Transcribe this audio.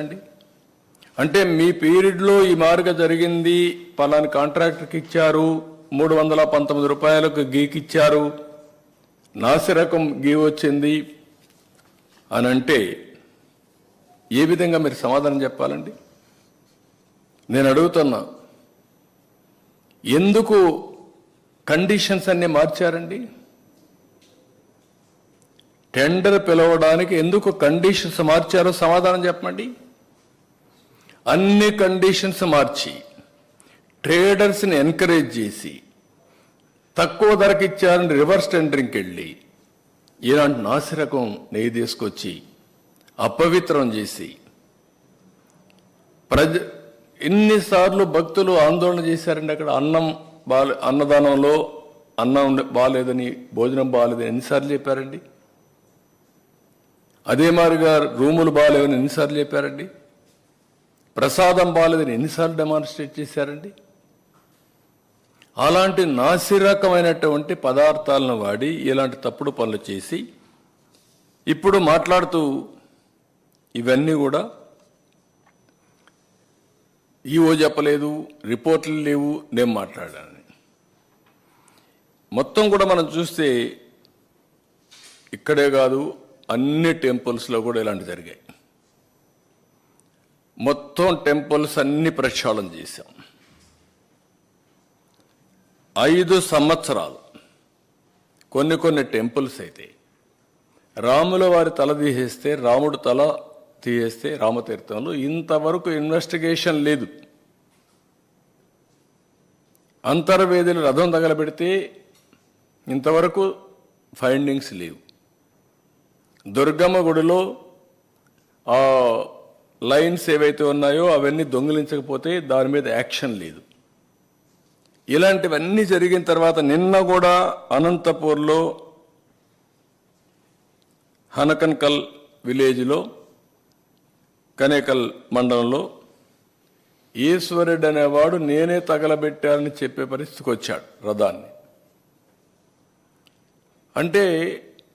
అండి అంటే మీ పీరియడ్లో ఈ మార్గ జరిగింది, పలాని కాంట్రాక్టర్కి ఇచ్చారు, 319 రూపాయలకు గీకిచ్చారు, నాసిరకం గీ వచ్చింది అని అంటే ఏ విధంగా మీరు సమాధానం చెప్పాలండి? నేను అడుగుతున్నా, ఎందుకు కండిషన్స్ అన్ని మార్చారండి? టెండర్ పిలవడానికి ఎందుకు కండిషన్స్ మార్చారో సమాధానం చెప్పండి. అన్ని కండిషన్స్ మార్చి ట్రేడర్స్ని ఎంకరేజ్ చేసి తక్కువ ధరకు ఇచ్చారని రివర్స్ టెండరింగ్కి వెళ్ళి ఇలాంటి నాసిరకం నెయ్యి తీసుకొచ్చి అపవిత్రం చేసి ఎన్నిసార్లు భక్తులు ఆందోళన చేశారండి. అక్కడ అన్నదానంలో అన్నం బాగాలేదని, భోజనం బాగాలేదని ఎన్నిసార్లు చెప్పారండి? అదే మాదిరిగా రూములు బాగాలేవని ఎన్నిసార్లు చెప్పారండి? ప్రసాదం బాగాలేదని ఎన్నిసార్లు డెమాన్స్ట్రేట్ చేశారండి? అలాంటి నాసిరకమైనటువంటి పదార్థాలను వాడి ఇలాంటి తప్పుడు పనులు చేసి ఇప్పుడు మాట్లాడుతూ ఇవన్నీ కూడా ఈఓ చెప్పలేదు, రిపోర్ట్లు లేవు, నేను మాట్లాడాను. మొత్తం కూడా మనం చూస్తే ఇక్కడే కాదు, అన్ని టెంపుల్స్లో కూడా ఇలాంటి జరిగాయి. మొత్తం టెంపుల్స్ అన్ని ప్రక్షాళన చేశాం. 5 సంవత్సరాలు కొన్ని టెంపుల్స్ అయితే రాముల వారి తల తీసేస్తే, రాముడు తల తీసేస్తే రామతీర్థంలో ఇంతవరకు ఇన్వెస్టిగేషన్ లేదు. అంతర్వేదిని రథం తగలబెడితే ఇంతవరకు ఫైండింగ్స్ లేవు. దుర్గమ్మ గుడిలో ఆ లైన్స్ ఏవైతే ఉన్నాయో అవన్నీ దొంగిలించకపోతే దాని మీద యాక్షన్ లేదు. ఇలాంటివన్నీ జరిగిన తర్వాత నిన్న కూడా అనంతపూర్లో హనకన్కల్ విలేజ్లో కనేకల్ మండలంలో ఈశ్వరుడు అనేవాడు నేనే తగలబెట్టాలని చెప్పే పరిస్థితికి వచ్చాడు రథాన్ని. అంటే